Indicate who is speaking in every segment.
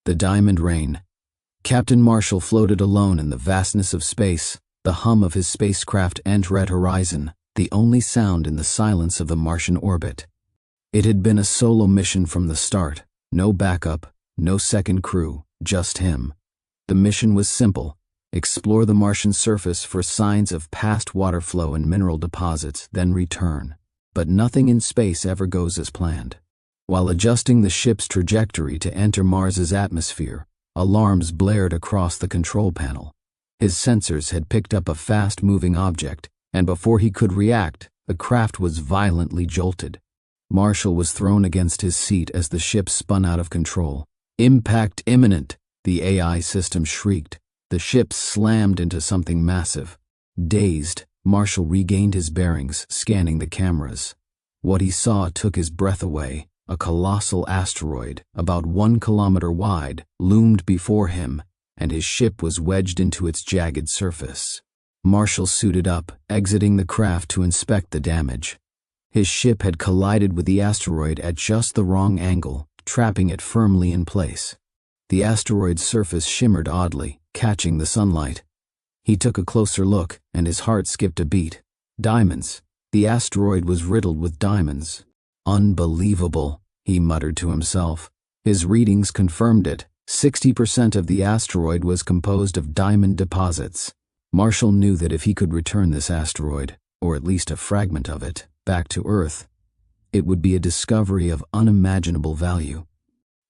Speaker 1: The Diamond Rain. Captain Marshall floated alone in the vastness of space, the hum of his spacecraft and red horizon, the only sound in the silence of the Martian orbit. It had been a solo mission from the start, no backup, no second crew, just him. The mission was simple: explore the Martian surface for signs of past water flow and mineral deposits, then return. But nothing in space ever goes as planned. While adjusting the ship's trajectory to enter Mars's atmosphere, alarms blared across the control panel. His sensors had picked up a fast-moving object, and before he could react, the craft was violently jolted. Marshall was thrown against his seat as the ship spun out of control. "Impact imminent," the AI system shrieked. The ship slammed into something massive. Dazed, Marshall regained his bearings, scanning the cameras. What he saw took his breath away. A colossal asteroid, about 1 kilometer wide, loomed before him, and his ship was wedged into its jagged surface. Marshall suited up, exiting the craft to inspect the damage. His ship had collided with the asteroid at just the wrong angle, trapping it firmly in place. The asteroid's surface shimmered oddly, catching the sunlight. He took a closer look, and his heart skipped a beat. Diamonds. The asteroid was riddled with diamonds. "Unbelievable," he muttered to himself. His readings confirmed it. 60% of the asteroid was composed of diamond deposits. Marshall knew that if he could return this asteroid, or at least a fragment of it, back to Earth, it would be a discovery of unimaginable value.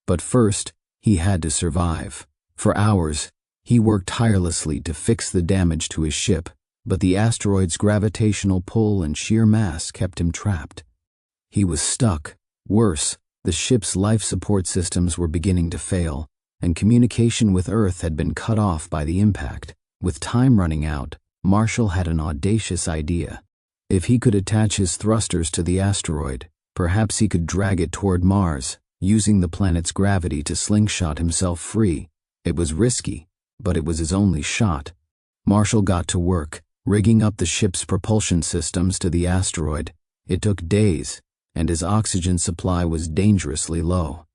Speaker 1: But first, he had to survive. For hours, he worked tirelessly to fix the damage to his ship, but the asteroid's gravitational pull and sheer mass kept him trapped. He was stuck. Worse, the ship's life support systems were beginning to fail, and communication with Earth had been cut off by the impact. With time running out, Marshall had an audacious idea. If he could attach his thrusters to the asteroid, perhaps he could drag it toward Mars, using the planet's gravity to slingshot himself free. It was risky, but it was his only shot. Marshall got to work, rigging up the ship's propulsion systems to the asteroid. It took days, and his oxygen supply was dangerously low.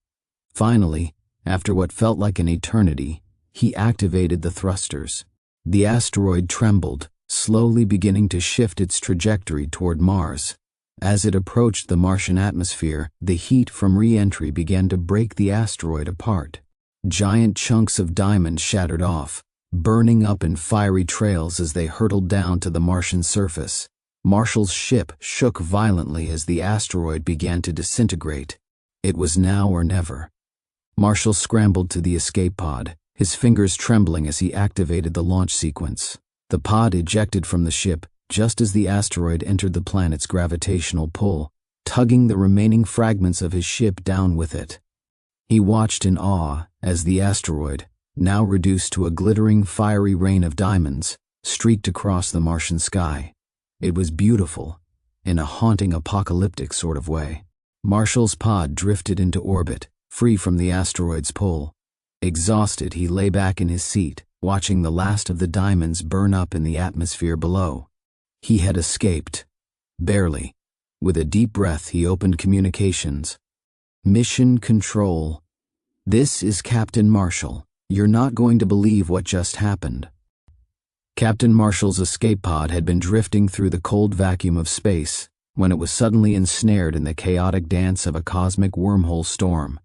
Speaker 1: Finally, after what felt like an eternity, he activated the thrusters. The asteroid trembled, slowly beginning to shift its trajectory toward Mars. As it approached the Martian atmosphere, the heat from re-entry began to break the asteroid apart. Giant chunks of diamond shattered off, burning up in fiery trails as they hurtled down to the Martian surface. Marshall's ship shook violently as the asteroid began to disintegrate. It was now or never. Marshall scrambled to the escape pod, his fingers trembling as he activated the launch sequence. The pod ejected from the ship just as the asteroid entered the planet's gravitational pull, tugging the remaining fragments of his ship down with it. He watched in awe as the asteroid, now reduced to a glittering fiery rain of diamonds, streaked across the Martian sky. It was beautiful, in a haunting apocalyptic sort of way. Marshall's pod drifted into orbit, free from the asteroid's pull. Exhausted, he lay back in his seat, watching the last of the diamonds burn up in the atmosphere below. He had escaped. Barely. With a deep breath, he opened communications. "Mission Control. This is Captain Marshall. You're not going to believe what just happened." Captain Marshall's escape pod had been drifting through the cold vacuum of space when it was suddenly ensnared in the chaotic dance of a cosmic wormhole storm.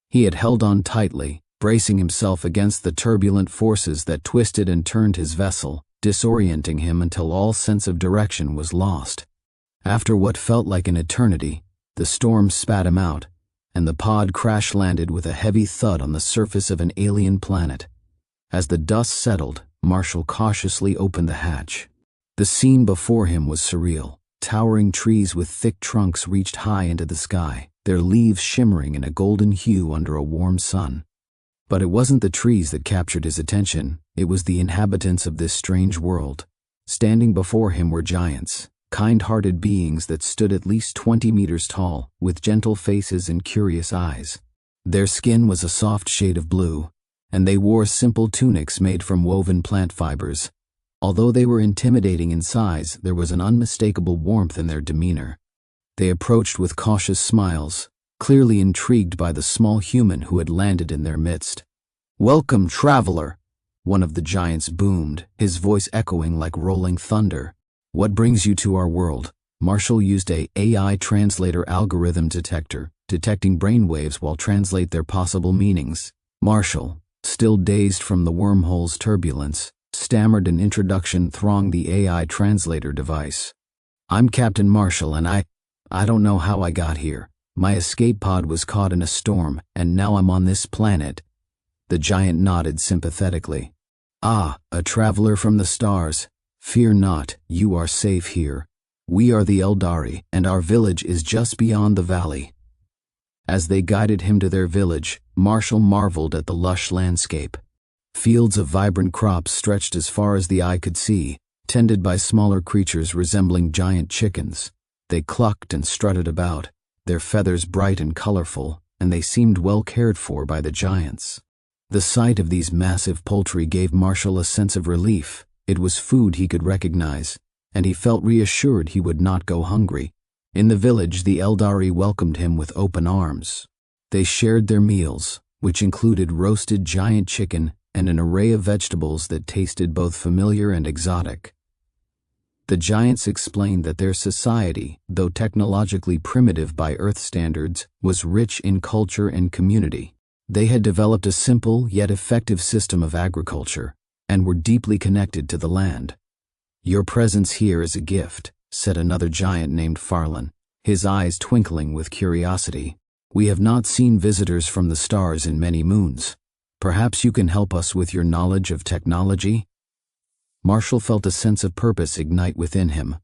Speaker 1: He had held on tightly, bracing himself against the turbulent forces that twisted and turned his vessel, disorienting him until all sense of direction was lost. After what felt like an eternity, the storm spat him out, and the pod crash-landed with a heavy thud on the surface of an alien planet. As the dust settled, Marshall cautiously opened the hatch. The scene before him was surreal. Towering trees with thick trunks reached high into the sky, their leaves shimmering in a golden hue under a warm sun. But it wasn't the trees that captured his attention, it was the inhabitants of this strange world. Standing before him were giants, kind-hearted beings that stood at least 20 meters tall, with gentle faces and curious eyes. Their skin was a soft shade of blue, and they wore simple tunics made from woven plant fibers. Although they were intimidating in size, there was an unmistakable warmth in their demeanor. They approached with cautious smiles, clearly intrigued by the small human who had landed in their midst. "Welcome, traveler," one of the giants boomed, his voice echoing like rolling thunder. "What brings you to our world?" Marshall used a AI translator algorithm detector, detecting brainwaves while translate their possible meanings. Marshall, still dazed from the wormhole's turbulence, stammered an introduction thronged the AI translator device. "I'm Captain Marshall, and I don't know how I got here. My escape pod was caught in a storm, and now I'm on this planet." The giant nodded sympathetically. "Ah, a traveler from the stars. Fear not, you are safe here. We are the Eldari, and our village is just beyond the valley." As they guided him to their village, Marshall marveled at the lush landscape. Fields of vibrant crops stretched as far as the eye could see, tended by smaller creatures resembling giant chickens. They clucked and strutted about, their feathers bright and colorful, and they seemed well cared for by the giants. The sight of these massive poultry gave Marshall a sense of relief. It was food he could recognize, and he felt reassured he would not go hungry. In the village, the Eldari welcomed him with open arms. They shared their meals, which included roasted giant chicken and an array of vegetables that tasted both familiar and exotic. The giants explained that their society, though technologically primitive by Earth standards, was rich in culture and community. They had developed a simple yet effective system of agriculture and were deeply connected to the land. "Your presence here is a gift," said another giant named Farlan, his eyes twinkling with curiosity. "We have not seen visitors from the stars in many moons. Perhaps you can help us with your knowledge of technology?" Marshall felt a sense of purpose ignite within him.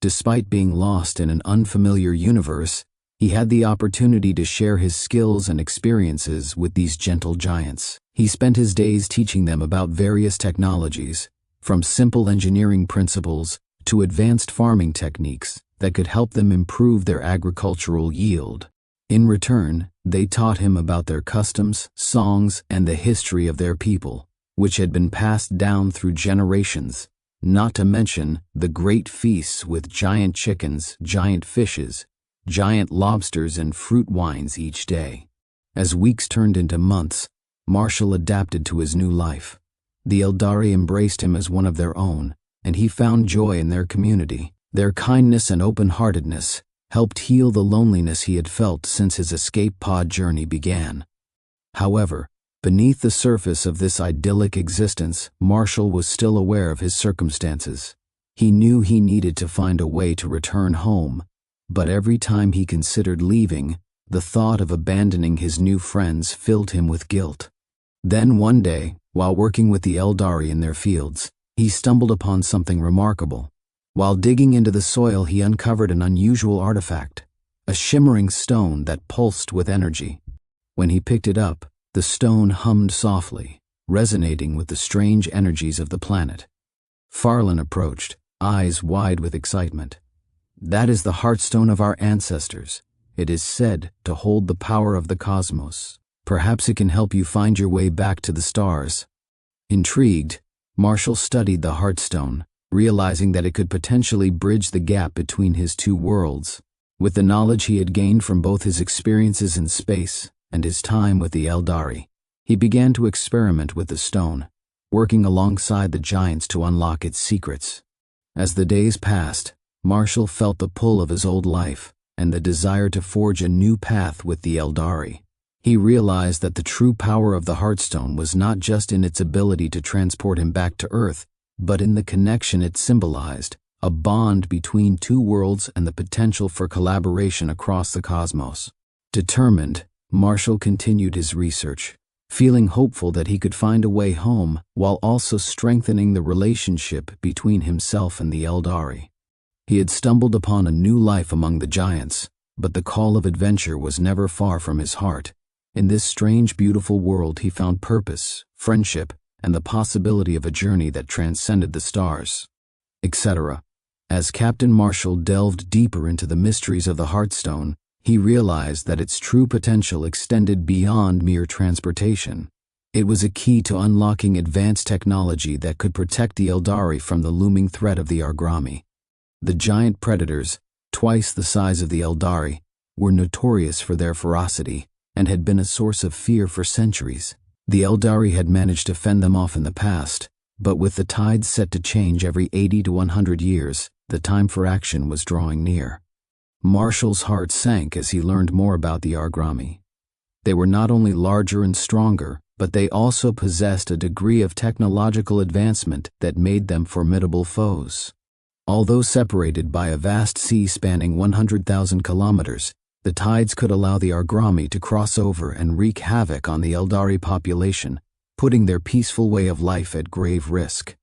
Speaker 1: Despite being lost in an unfamiliar universe, he had the opportunity to share his skills and experiences with these gentle giants. He spent his days teaching them about various technologies, from simple engineering principles to advanced farming techniques that could help them improve their agricultural yield. In return, they taught him about their customs, songs, and the history of their people, which had been passed down through generations, not to mention the great feasts with giant chickens, giant fishes, giant lobsters, and fruit wines each day. As weeks turned into months, Marshall adapted to his new life. The Eldari embraced him as one of their own, and he found joy in their community. Their kindness and open-heartedness helped heal the loneliness he had felt since his escape pod journey began. However, beneath the surface of this idyllic existence, Marshall was still aware of his circumstances. He knew he needed to find a way to return home, but every time he considered leaving, the thought of abandoning his new friends filled him with guilt. Then one day, while working with the Eldari in their fields, he stumbled upon something remarkable. While digging into the soil, he uncovered an unusual artifact, a shimmering stone that pulsed with energy. When he picked it up, the stone hummed softly, resonating with the strange energies of the planet. Farlan approached, eyes wide with excitement. "That is the heartstone of our ancestors. It is said to hold the power of the cosmos. Perhaps it can help you find your way back to the stars." Intrigued, Marshall studied the heartstone, realizing that it could potentially bridge the gap between his two worlds. With the knowledge he had gained from both his experiences in space and his time with the Eldari, he began to experiment with the stone, working alongside the giants to unlock its secrets. As the days passed, Marshall felt the pull of his old life and the desire to forge a new path with the Eldari. He realized that the true power of the Heartstone was not just in its ability to transport him back to Earth, but in the connection it symbolized, a bond between two worlds and the potential for collaboration across the cosmos. Determined, Marshall continued his research, feeling hopeful that he could find a way home while also strengthening the relationship between himself and the Eldari. He had stumbled upon a new life among the giants, but the call of adventure was never far from his heart. In this strange, beautiful world, he found purpose, friendship, and the possibility of a journey that transcended the stars, etc. As Captain Marshall delved deeper into the mysteries of the Heartstone, he realized that its true potential extended beyond mere transportation. It was a key to unlocking advanced technology that could protect the Eldari from the looming threat of the Argrami. The giant predators, twice the size of the Eldari, were notorious for their ferocity and had been a source of fear for centuries. The Eldari had managed to fend them off in the past, but with the tides set to change every 80 to 100 years, the time for action was drawing near. Marshall's heart sank as he learned more about the Argrami. They were not only larger and stronger, but they also possessed a degree of technological advancement that made them formidable foes. Although separated by a vast sea spanning 100,000 kilometers, the tides could allow the Argrami to cross over and wreak havoc on the Eldari population, putting their peaceful way of life at grave risk.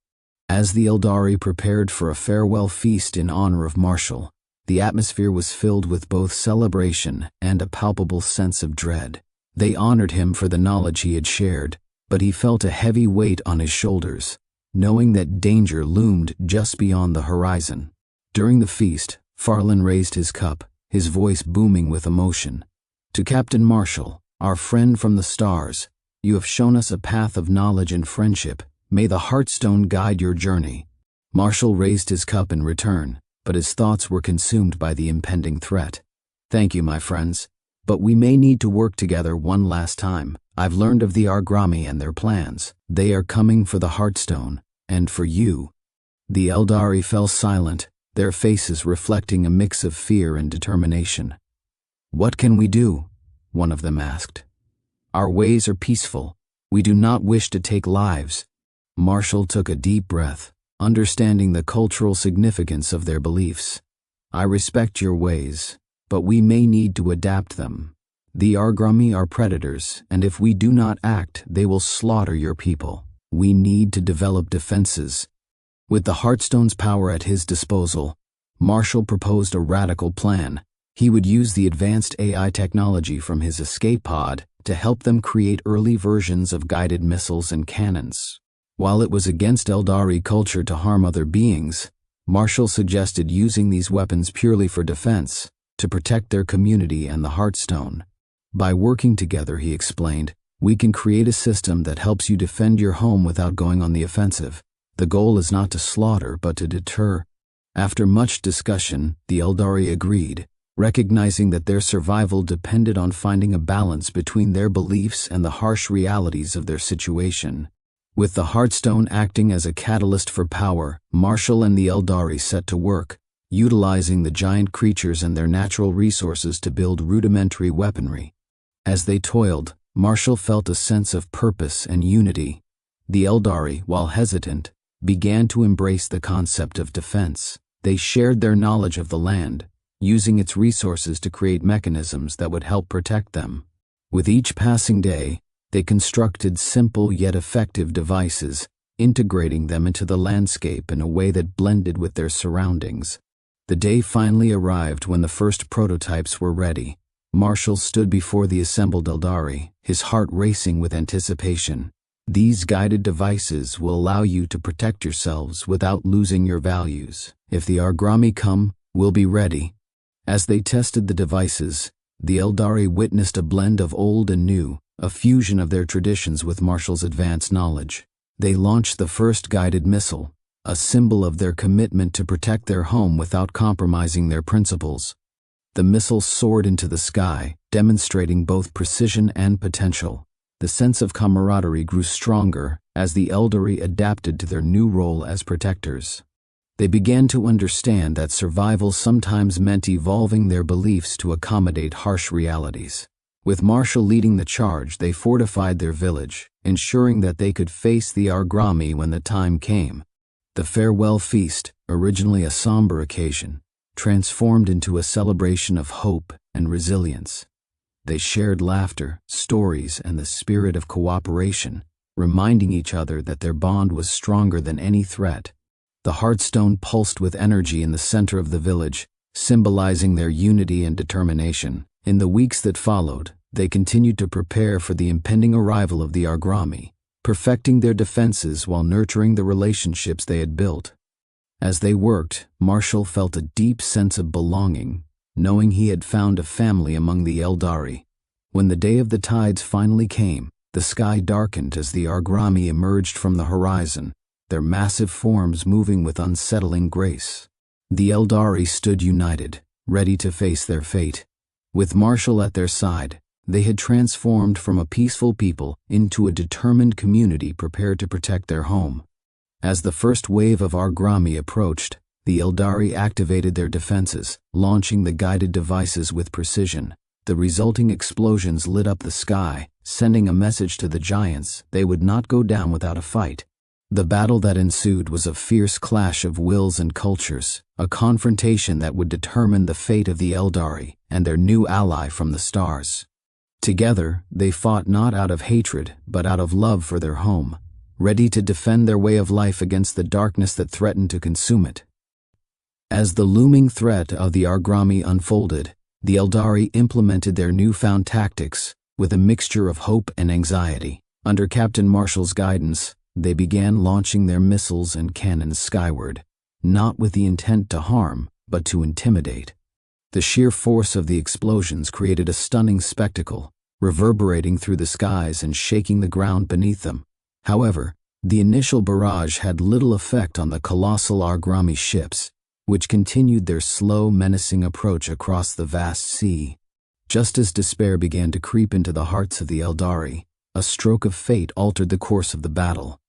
Speaker 1: As the Eldari prepared for a farewell feast in honor of Marshall, the atmosphere was filled with both celebration and a palpable sense of dread. They honored him for the knowledge he had shared, but he felt a heavy weight on his shoulders, knowing that danger loomed just beyond the horizon. During the feast, Farland raised his cup, his voice booming with emotion. "To Captain Marshall, our friend from the stars, you have shown us a path of knowledge and friendship. May the Heartstone guide your journey." Marshall raised his cup in return, but his thoughts were consumed by the impending threat. "Thank you, my friends, but we may need to work together one last time. I've learned of the Argrami and their plans. They are coming for the Heartstone, and for you." The Eldari fell silent, their faces reflecting a mix of fear and determination. "What can we do?" one of them asked. "Our ways are peaceful. We do not wish to take lives." Marshall took a deep breath, understanding the cultural significance of their beliefs. "I respect your ways, but we may need to adapt them. The Argrami are predators, and if we do not act, they will slaughter your people. We need to develop defenses." With the Heartstone's power at his disposal, Marshall proposed a radical plan. He would use the advanced AI technology from his escape pod to help them create early versions of guided missiles and cannons. While it was against Eldari culture to harm other beings, Marshall suggested using these weapons purely for defense, to protect their community and the Heartstone. By working together, he explained, we can create a system that helps you defend your home without going on the offensive. The goal is not to slaughter, but to deter. After much discussion, the Eldari agreed, recognizing that their survival depended on finding a balance between their beliefs and the harsh realities of their situation. With the Heartstone acting as a catalyst for power, Marshall and the Eldari set to work, utilizing the giant creatures and their natural resources to build rudimentary weaponry. As they toiled, Marshall felt a sense of purpose and unity. The Eldari, while hesitant, began to embrace the concept of defense. They shared their knowledge of the land, using its resources to create mechanisms that would help protect them. With each passing day, they constructed simple yet effective devices, integrating them into the landscape in a way that blended with their surroundings. The day finally arrived when the first prototypes were ready. Marshall stood before the assembled Eldari, his heart racing with anticipation. These guided devices will allow you to protect yourselves without losing your values. If the Argrami come, we'll be ready. As they tested the devices, the Eldari witnessed a blend of old and new, a fusion of their traditions with Marshall's advanced knowledge. They launched the first guided missile, a symbol of their commitment to protect their home without compromising their principles. The missile soared into the sky, demonstrating both precision and potential. The sense of camaraderie grew stronger as the Eldari adapted to their new role as protectors. They began to understand that survival sometimes meant evolving their beliefs to accommodate harsh realities. With Marshall leading the charge, they fortified their village, ensuring that they could face the Argrami when the time came. The farewell feast, originally a somber occasion, transformed into a celebration of hope and resilience. They shared laughter, stories, and the spirit of cooperation, reminding each other that their bond was stronger than any threat. The Heartstone pulsed with energy in the center of the village, symbolizing their unity and determination. In the weeks that followed, they continued to prepare for the impending arrival of the Argrami, perfecting their defenses while nurturing the relationships they had built. As they worked, Marshall felt a deep sense of belonging, knowing he had found a family among the Eldari. When the day of the tides finally came, the sky darkened as the Argrami emerged from the horizon, their massive forms moving with unsettling grace. The Eldari stood united, ready to face their fate. With Marshall at their side, They had transformed from a peaceful people into a determined community prepared to protect their home. As the first wave of Argrami approached, the Eldari activated their defenses, launching the guided devices with precision. The resulting explosions lit up the sky, sending a message to the giants they would not go down without a fight. The battle that ensued was a fierce clash of wills and cultures, a confrontation that would determine the fate of the Eldari and their new ally from the stars. Together, they fought not out of hatred, but out of love for their home, ready to defend their way of life against the darkness that threatened to consume it. As the looming threat of the Argrami unfolded, the Eldari implemented their newfound tactics with a mixture of hope and anxiety. Under Captain Marshall's guidance, they began launching their missiles and cannons skyward, not with the intent to harm, but to intimidate. The sheer force of the explosions created a stunning spectacle, reverberating through the skies and shaking the ground beneath them. However, the initial barrage had little effect on the colossal Argrami ships, which continued their slow, menacing approach across the vast sea. Just as despair began to creep into the hearts of the Eldari, a stroke of fate altered the course of the battle.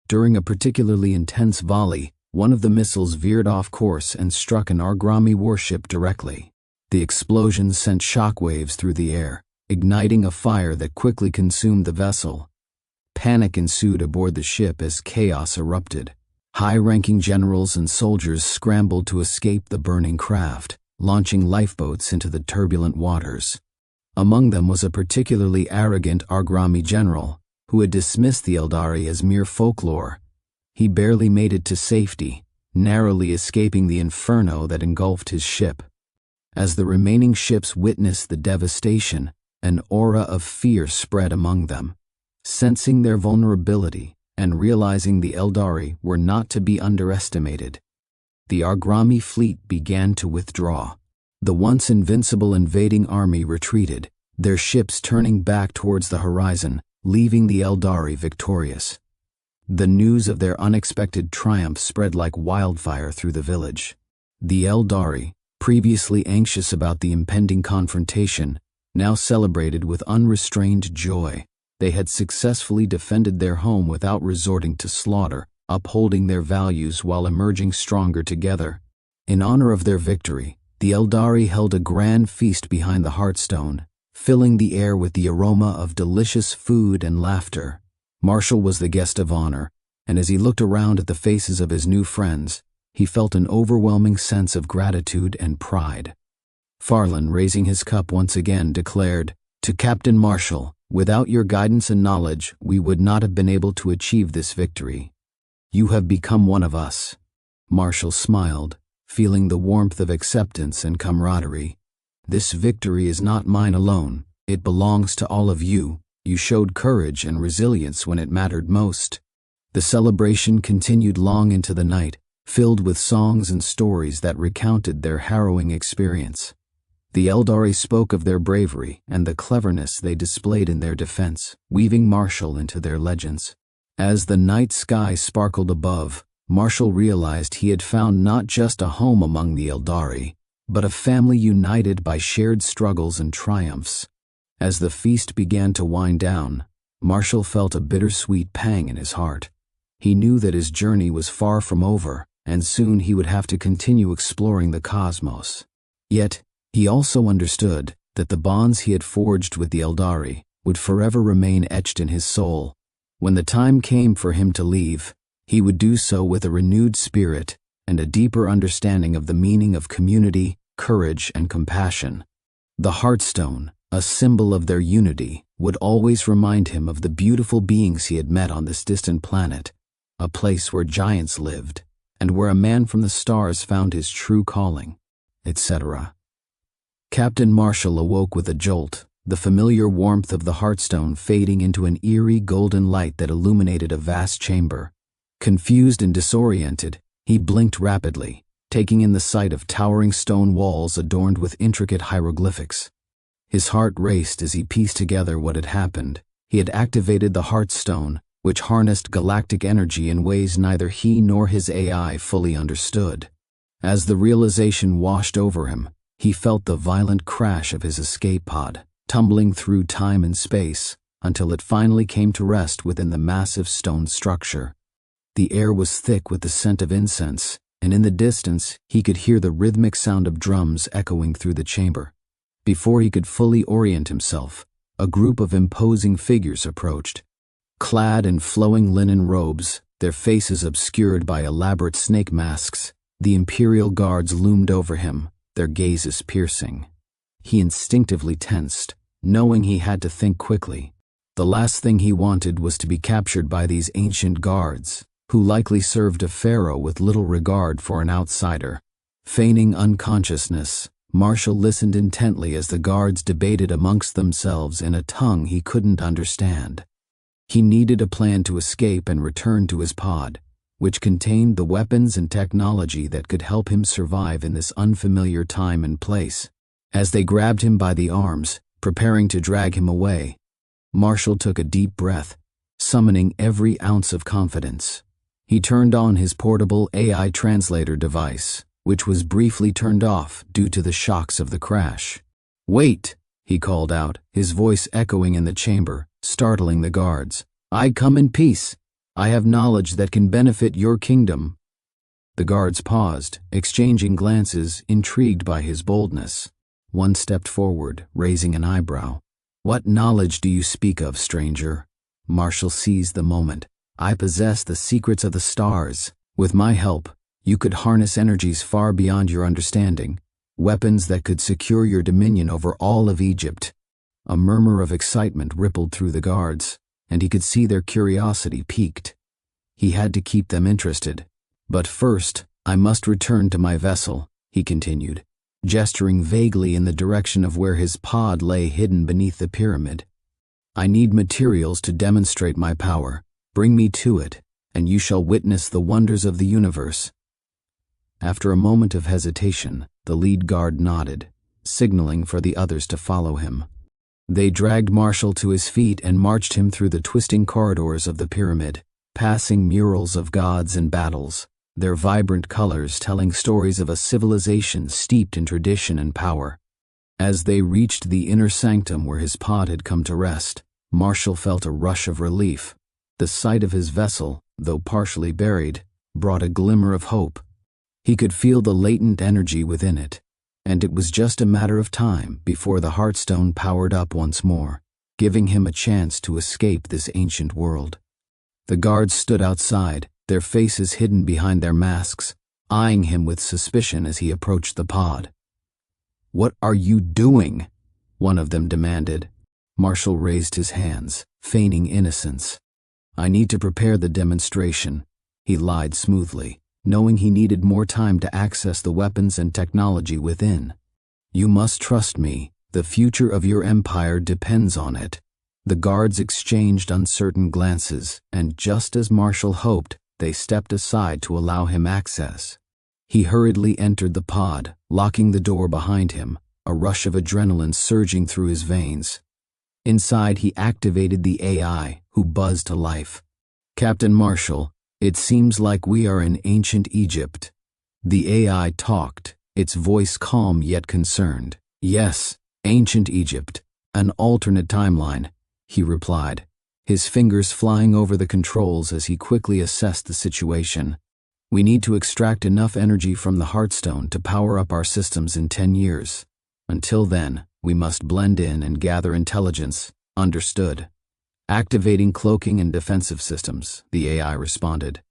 Speaker 1: During a particularly intense volley, one of the missiles veered off course and struck an Argrami warship directly. The explosion sent shockwaves through the air, igniting a fire that quickly consumed the vessel. Panic ensued aboard the ship as chaos erupted. High-ranking generals and soldiers scrambled to escape the burning craft, launching lifeboats into the turbulent waters. Among them was a particularly arrogant Argrami general, who had dismissed the Eldari as mere folklore. He barely made it to safety, narrowly escaping the inferno that engulfed his ship. As the remaining ships witnessed the devastation, an aura of fear spread among them. Sensing their vulnerability and realizing the Eldari were not to be underestimated, the Argrami fleet began to withdraw. The once invincible invading army retreated, their ships turning back towards the horizon, leaving the Eldari victorious. The news of their unexpected triumph spread like wildfire through the village. The Eldari, previously anxious about the impending confrontation, now celebrated with unrestrained joy. They had successfully defended their home without resorting to slaughter, upholding their values while emerging stronger together. In honor of their victory, the Eldari held a grand feast behind the Hearthstone, filling the air with the aroma of delicious food and laughter. Marshall was the guest of honor, and as he looked around at the faces of his new friends, he felt an overwhelming sense of gratitude and pride. Farland, raising his cup once again, declared, "To Captain Marshall, without your guidance and knowledge, we would not have been able to achieve this victory. You have become one of us." Marshall smiled, feeling the warmth of acceptance and camaraderie. "This victory is not mine alone. It belongs to all of you. You showed courage and resilience when it mattered most." The celebration continued long into the night, filled with songs and stories that recounted their harrowing experience. The Eldari spoke of their bravery and the cleverness they displayed in their defense, weaving Marshall into their legends. As the night sky sparkled above, Marshall realized he had found not just a home among the Eldari, but a family united by shared struggles and triumphs. As the feast began to wind down, Marshall felt a bittersweet pang in his heart. He knew that his journey was far from over, and soon he would have to continue exploring the cosmos. Yet, he also understood that the bonds he had forged with the Eldari would forever remain etched in his soul. When the time came for him to leave, he would do so with a renewed spirit and a deeper understanding of the meaning of community, courage, and compassion. The Hearthstone, a symbol of their unity, would always remind him of the beautiful beings he had met on this distant planet, a place where giants lived, and where a man from the stars found his true calling, etc. Captain Marshall awoke with a jolt, the familiar warmth of the Hearthstone fading into an eerie golden light that illuminated a vast chamber. Confused and disoriented, he blinked rapidly, taking in the sight of towering stone walls adorned with intricate hieroglyphics. His heart raced as he pieced together what had happened. He had activated the Hearthstone, which harnessed galactic energy in ways neither he nor his AI fully understood. As the realization washed over him, he felt the violent crash of his escape pod. tumbling through time and space until it finally came to rest within the massive stone structure. The air was thick with the scent of incense, and in the distance he could hear the rhythmic sound of drums echoing through the chamber. Before he could fully orient himself, a group of imposing figures approached. Clad in flowing linen robes, their faces obscured by elaborate snake masks, the Imperial guards loomed over him, their gazes piercing. He instinctively tensed, knowing he had to think quickly. The last thing he wanted was to be captured by these ancient guards, who likely served a pharaoh with little regard for an outsider. Feigning unconsciousness, Martial listened intently as the guards debated amongst themselves in a tongue he couldn't understand. He needed a plan to escape and return to his pod, which contained the weapons and technology that could help him survive in this unfamiliar time and place. As they grabbed him by the arms, preparing to drag him away, Martial took a deep breath, summoning every ounce of confidence. He turned on his portable AI translator device, which was briefly turned off due to the shocks of the crash. "Wait," he called out, his voice echoing in the chamber, startling the guards. "I come in peace. I have knowledge that can benefit your kingdom." The guards paused, exchanging glances, intrigued by his boldness. One stepped forward, raising an eyebrow. "What knowledge do you speak of, stranger?" Martial seized the moment. "I possess the secrets of the stars. With my help, you could harness energies far beyond your understanding, weapons that could secure your dominion over all of Egypt." A murmur of excitement rippled through the guards, and he could see their curiosity piqued. He had to keep them interested. "But first, I must return to my vessel," he continued, gesturing vaguely in the direction of where his pod lay hidden beneath the pyramid. "I need materials to demonstrate my power. Bring me to it, and you shall witness the wonders of the universe." After a moment of hesitation, the lead guard nodded, signaling for the others to follow him. They dragged Martial to his feet and marched him through the twisting corridors of the pyramid, passing murals of gods and battles, their vibrant colors telling stories of a civilization steeped in tradition and power. As they reached the inner sanctum where his pod had come to rest, Martial felt a rush of relief. The sight of his vessel, though partially buried, brought a glimmer of hope. He could feel the latent energy within it, and it was just a matter of time before the Heartstone powered up once more, giving him a chance to escape this ancient world. The guards stood outside, their faces hidden behind their masks, eyeing him with suspicion as he approached the pod. "What are you doing?" one of them demanded. Martial raised his hands, feigning innocence. "I need to prepare the demonstration," he lied smoothly, knowing he needed more time to access the weapons and technology within. "You must trust me. The future of your empire depends on it." The guards exchanged uncertain glances, and just as Martial hoped, they stepped aside to allow him access. He hurriedly entered the pod, locking the door behind him, a rush of adrenaline surging through his veins. Inside, he activated the AI, who buzzed to life. "Captain Martial, it seems like we are in ancient Egypt." The AI talked, its voice calm yet concerned. "Yes, ancient Egypt, an alternate timeline," he replied, his fingers flying over the controls as he quickly assessed the situation. "We need to extract enough energy from the Heartstone to power up our systems in 10 years. Until then, we must blend in and gather intelligence." "Understood." "Activating cloaking and defensive systems," the AI responded.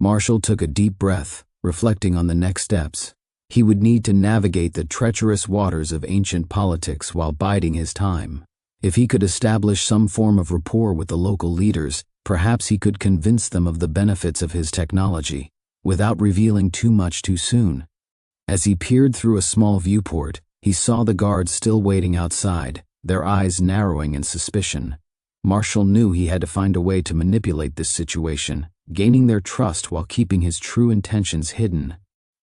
Speaker 1: Martial took a deep breath, reflecting on the next steps. He would need to navigate the treacherous waters of ancient politics while biding his time. If he could establish some form of rapport with the local leaders, perhaps he could convince them of the benefits of his technology, without revealing too much too soon. As he peered through a small viewport, he saw the guards still waiting outside, their eyes narrowing in suspicion. Martial knew he had to find a way to manipulate this situation, gaining their trust while keeping his true intentions hidden.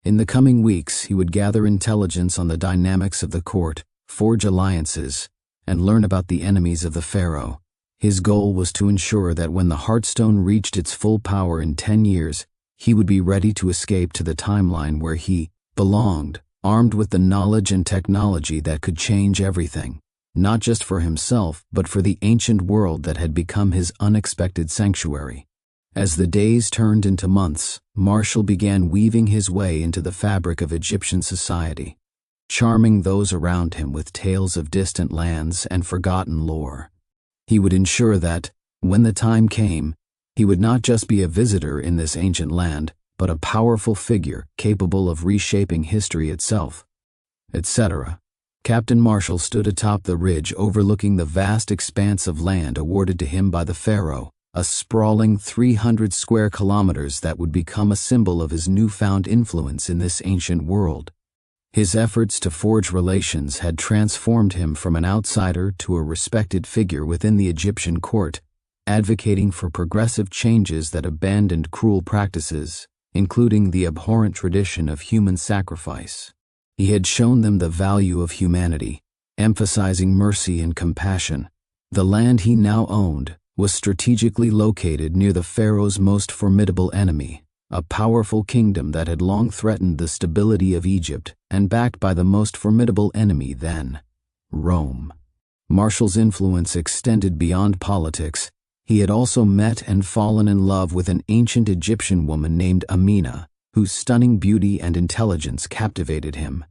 Speaker 1: In the coming weeks, he would gather intelligence on the dynamics of the court, forge alliances, and learn about the enemies of the pharaoh. His goal was to ensure that when the Heartstone reached its full power in 10 years, he would be ready to escape to the timeline where he belonged, armed with the knowledge and technology that could change everything. not just for himself, but for the ancient world that had become his unexpected sanctuary. As the days turned into months, Martial began weaving his way into the fabric of Egyptian society, charming those around him with tales of distant lands and forgotten lore. He would ensure that, when the time came, he would not just be a visitor in this ancient land, but a powerful figure capable of reshaping history itself, etc. Captain Martial stood atop the ridge overlooking the vast expanse of land awarded to him by the pharaoh, a sprawling 300 square kilometers that would become a symbol of his newfound influence in this ancient world. His efforts to forge relations had transformed him from an outsider to a respected figure within the Egyptian court, advocating for progressive changes that abandoned cruel practices, including the abhorrent tradition of human sacrifice. He had shown them the value of humanity, emphasizing mercy and compassion. The land he now owned was strategically located near the pharaoh's most formidable enemy, a powerful kingdom that had long threatened the stability of Egypt and backed by the most formidable enemy then, Rome. Martial's influence extended beyond politics. He had also met and fallen in love with an ancient Egyptian woman named Amina, whose stunning beauty and intelligence captivated him.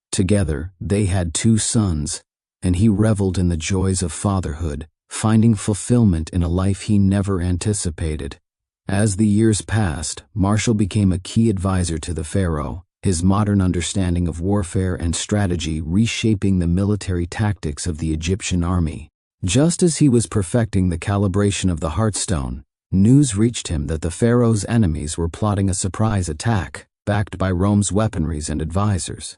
Speaker 1: Together, they had 2 sons, and he reveled in the joys of fatherhood, finding fulfillment in a life he never anticipated. As the years passed, Martial became a key advisor to the pharaoh, his modern understanding of warfare and strategy reshaping the military tactics of the Egyptian army. Just as he was perfecting the calibration of the Heartstone, news reached him that the pharaoh's enemies were plotting a surprise attack, backed by Rome's weaponries and advisors.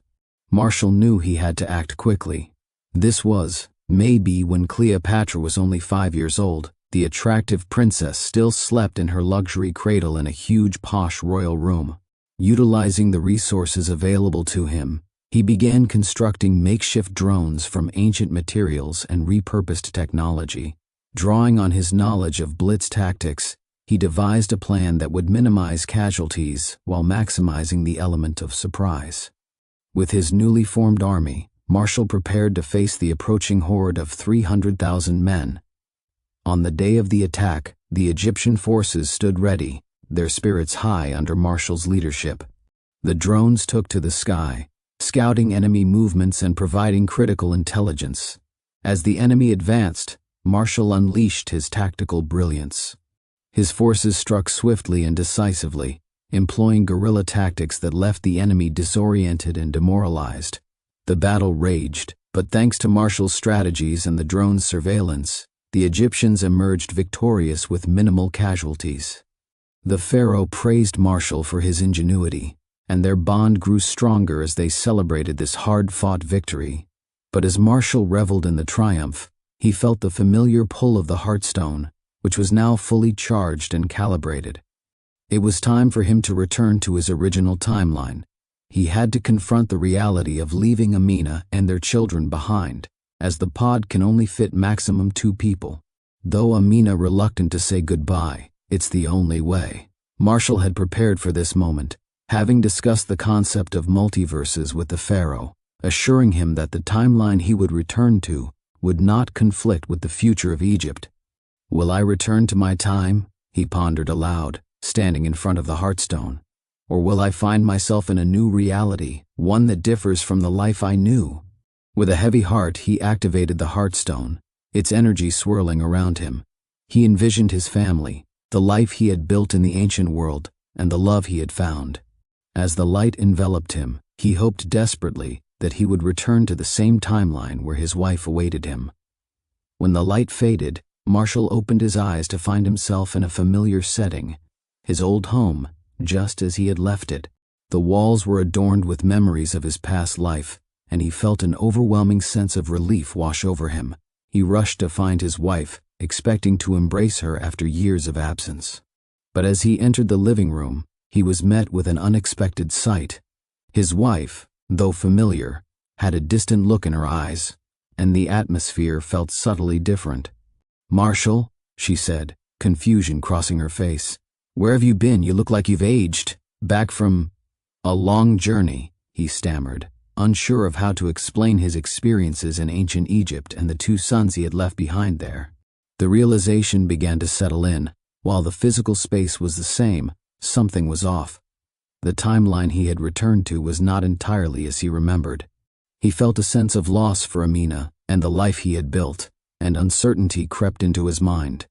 Speaker 1: Martial knew he had to act quickly. This was, maybe when Cleopatra was only 5 years old, the attractive princess still slept in her luxury cradle in a huge posh royal room. Utilizing the resources available to him, he began constructing makeshift drones from ancient materials and repurposed technology. Drawing on his knowledge of blitz tactics, he devised a plan that would minimize casualties while maximizing the element of surprise. With his newly formed army, Martial prepared to face the approaching horde of 300,000 men. On the day of the attack, the Egyptian forces stood ready, their spirits high under Martial's leadership. The drones took to the sky, scouting enemy movements and providing critical intelligence. As the enemy advanced, Martial unleashed his tactical brilliance. His forces struck swiftly and decisively, employing guerrilla tactics that left the enemy disoriented and demoralized. The battle raged, but thanks to Martial's strategies and the drone's surveillance, the Egyptians emerged victorious with minimal casualties. The pharaoh praised Martial for his ingenuity, and their bond grew stronger as they celebrated this hard-fought victory. But as Martial reveled in the triumph, he felt the familiar pull of the Heartstone, which was now fully charged and calibrated. It was time for him to return to his original timeline. He had to confront the reality of leaving Amina and their children behind, as the pod can only fit maximum 2 people. Though Amina reluctant to say goodbye, it's the only way. Martial had prepared for this moment, having discussed the concept of multiverses with the pharaoh, assuring him that the timeline he would return to would not conflict with the future of Egypt. "Will I return to my time?" he pondered aloud, standing in front of the Heartstone. "Or will I find myself in a new reality, one that differs from the life I knew?" With a heavy heart, he activated the Heartstone, its energy swirling around him. He envisioned his family, the life he had built in the ancient world, and the love he had found. As the light enveloped him, he hoped desperately that he would return to the same timeline where his wife awaited him. When the light faded, Martial opened his eyes to find himself in a familiar setting, his old home, just as he had left it. The walls were adorned with memories of his past life, and he felt an overwhelming sense of relief wash over him. He rushed to find his wife, expecting to embrace her after years of absence. But as he entered the living room, he was met with an unexpected sight. His wife, though familiar, had a distant look in her eyes, and the atmosphere felt subtly different. "Martial," she said, confusion crossing her face. "Where have you been? You look like you've aged." "Back from a long journey," he stammered, unsure of how to explain his experiences in ancient Egypt and the two sons he had left behind there. The realization began to settle in. While the physical space was the same, something was off. The timeline he had returned to was not entirely as he remembered. He felt a sense of loss for Amina and the life he had built, and uncertainty crept into his mind.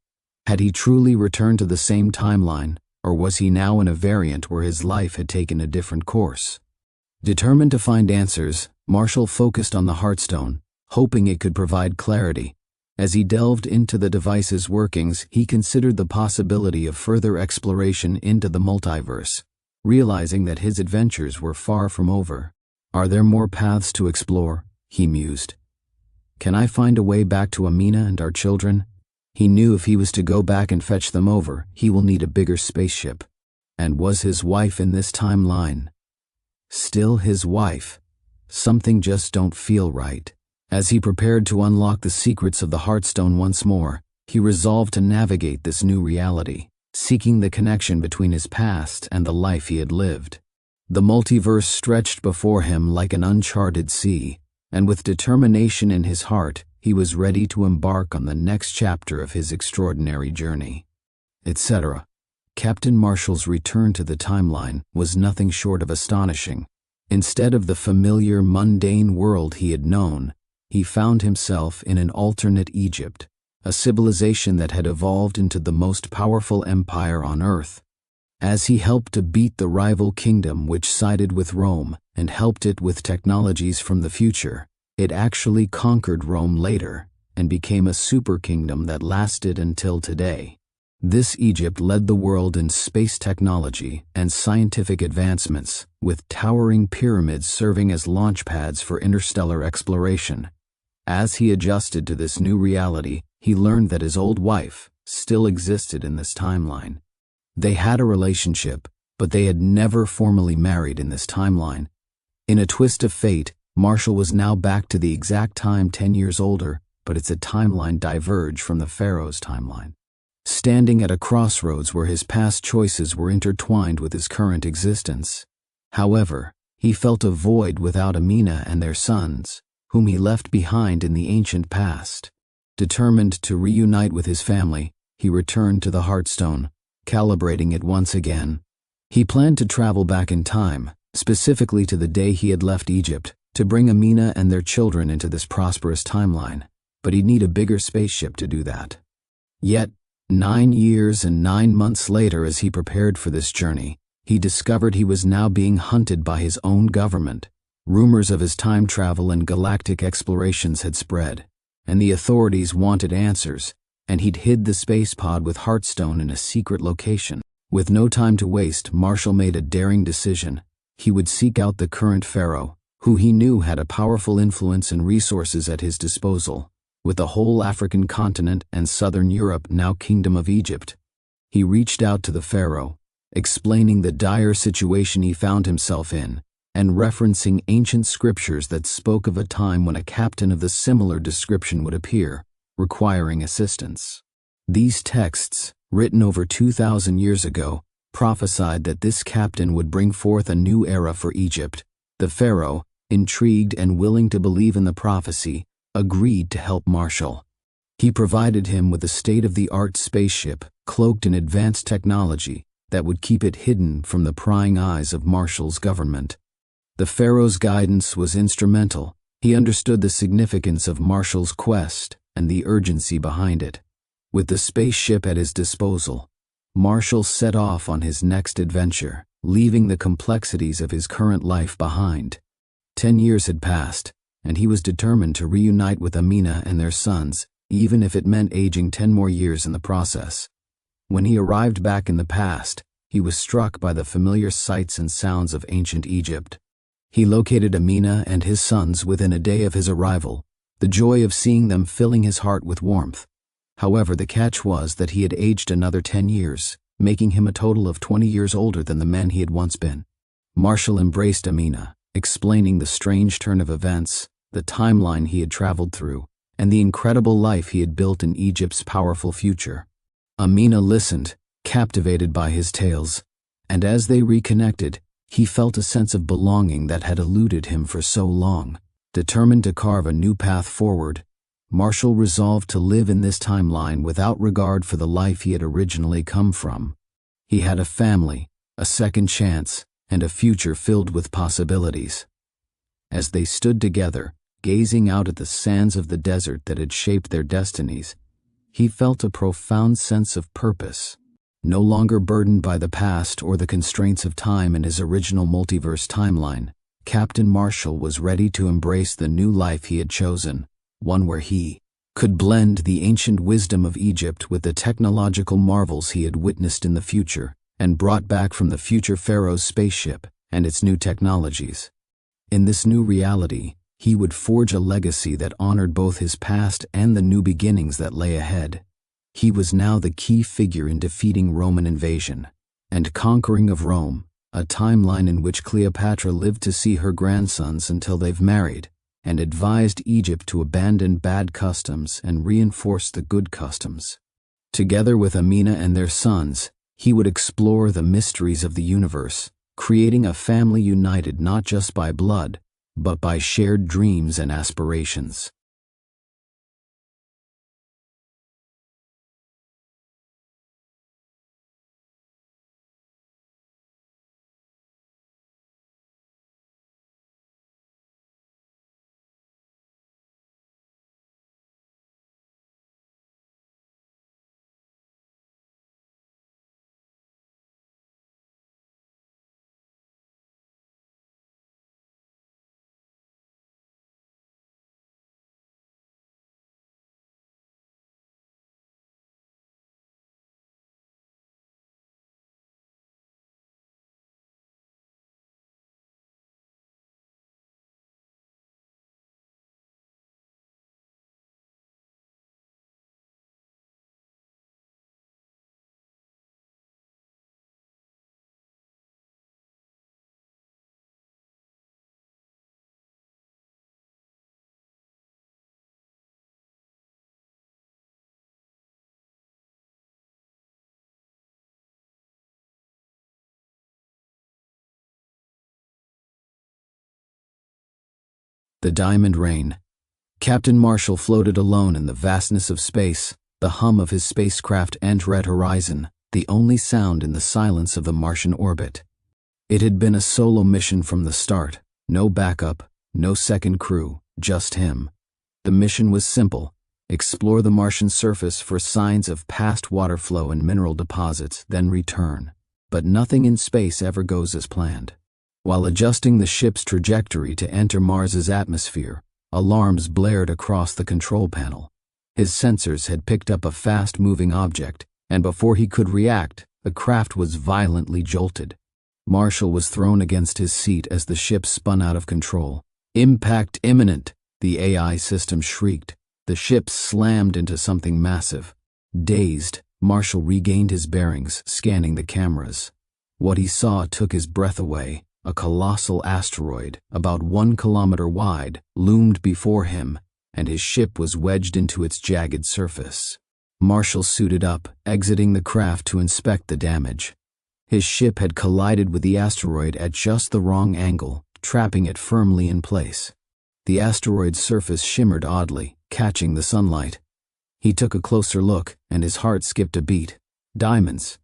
Speaker 1: Had he truly returned to the same timeline, or was he now in a variant where his life had taken a different course? Determined to find answers, Marshall focused on the Heartstone, hoping it could provide clarity. As he delved into the device's workings, he considered the possibility of further exploration into the multiverse, realizing that his adventures were far from over. Are there more paths to explore? He mused. Can I find a way back to Amina and our children? He knew if he was to go back and fetch them over, he will need a bigger spaceship. And was his wife in this timeline still his wife? Something just don't feel right. As he prepared to unlock the secrets of the Heartstone once more, he resolved to navigate this new reality, seeking the connection between his past and the life he had lived. The multiverse stretched before him like an uncharted sea, and with determination in his heart, he was ready to embark on the next chapter of his extraordinary journey. Etc. Captain Marshall's return to the timeline was nothing short of astonishing. Instead of the familiar, mundane world he had known, he found himself in an alternate Egypt, a civilization that had evolved into the most powerful empire on Earth. As he helped to beat the rival kingdom which sided with Rome and helped it with technologies from the future, it actually conquered Rome later and became a super kingdom that lasted until today. This Egypt led the world in space technology and scientific advancements, with towering pyramids serving as launch pads for interstellar exploration. As he adjusted to this new reality, he learned that his old wife still existed in this timeline. They had a relationship, but they had never formally married in this timeline. In a twist of fate, Marshall was now back to the exact time 10 years older, but it's a timeline diverged from the Pharaoh's timeline. Standing at a crossroads where his past choices were intertwined with his current existence. However, he felt a void without Amina and their sons, whom he left behind in the ancient past. Determined to reunite with his family, he returned to the Heartstone, calibrating it once again. He planned to travel back in time, specifically to the day he had left Egypt, to bring Amina and their children into this prosperous timeline, but he'd need a bigger spaceship to do that. Yet, 9 years and 9 months later, as he prepared for this journey, he discovered he was now being hunted by his own government. Rumors of his time travel and galactic explorations had spread, and the authorities wanted answers, and he'd hid the space pod with Heartstone in a secret location. With no time to waste, Marshall made a daring decision. He would seek out the current pharaoh, who he knew had a powerful influence and resources at his disposal. With the whole African continent and southern Europe now Kingdom of Egypt, he reached out to the pharaoh, explaining the dire situation he found himself in, and referencing ancient scriptures that spoke of a time when a captain of the similar description would appear, requiring assistance. These texts, written over 2,000 years ago, prophesied that this captain would bring forth a new era for Egypt. The pharaoh, intrigued and willing to believe in the prophecy, agreed to help Marshall. He provided him with a state-of-the-art spaceship cloaked in advanced technology that would keep it hidden from the prying eyes of Marshall's government. The pharaoh's guidance was instrumental. He understood the significance of Marshall's quest and the urgency behind it. With the spaceship at his disposal, Marshall set off on his next adventure, leaving the complexities of his current life behind. 10 years had passed, and he was determined to reunite with Amina and their sons, even if it meant aging 10 more years in the process. When he arrived back in the past, he was struck by the familiar sights and sounds of ancient Egypt. He located Amina and his sons within a day of his arrival, the joy of seeing them filling his heart with warmth. However, the catch was that he had aged another 10 years, making him a total of 20 years older than the man he had once been. Marshall embraced Amina, explaining the strange turn of events, the timeline he had traveled through, and the incredible life he had built in Egypt's powerful future. Amina listened, captivated by his tales, and as they reconnected, He felt a sense of belonging that had eluded him for so long. Determined to carve a new path forward, Marshall resolved to live in this timeline without regard for the life he had originally come from. He had a family, a second chance, and a future filled with possibilities. As they stood together, gazing out at the sands of the desert that had shaped their destinies, he felt a profound sense of purpose. No longer burdened by the past or the constraints of time in his original multiverse timeline, Captain Marshall was ready to embrace the new life he had chosen, one where he could blend the ancient wisdom of Egypt with the technological marvels he had witnessed in the future and brought back from the future pharaoh's spaceship and its new technologies. In this new reality, he would forge a legacy that honored both his past and the new beginnings that lay ahead. He was now the key figure in defeating Roman invasion and conquering of Rome, a timeline in which Cleopatra lived to see her grandsons until they've married, and advised Egypt to abandon bad customs and reinforce the good customs. Together with Amina and their sons, he would explore the mysteries of the universe, creating a family united not just by blood, but by shared dreams and aspirations. The Diamond Rain. Captain Marshall floated alone in the vastness of space, the hum of his spacecraft and red horizon, the only sound in the silence of the Martian orbit. It had been a solo mission from the start, no backup, no second crew, just him. The mission was simple: explore the Martian surface for signs of past water flow and mineral deposits, then return. But nothing in space ever goes as planned. While adjusting the ship's trajectory to enter Mars's atmosphere, alarms blared across the control panel. His sensors had picked up a fast-moving object, and before he could react, the craft was violently jolted. Marshall was thrown against his seat as the ship spun out of control. "Impact imminent," the AI system shrieked. The ship slammed into something massive. Dazed, Marshall regained his bearings, scanning the cameras. What he saw took his breath away. A colossal asteroid, about 1 kilometer wide, loomed before him, and his ship was wedged into its jagged surface. Marshall suited up, exiting the craft to inspect the damage. His ship had collided with the asteroid at just the wrong angle, trapping it firmly in place. The asteroid's surface shimmered oddly, catching the sunlight. He took a closer look, and his heart skipped a beat. Diamonds,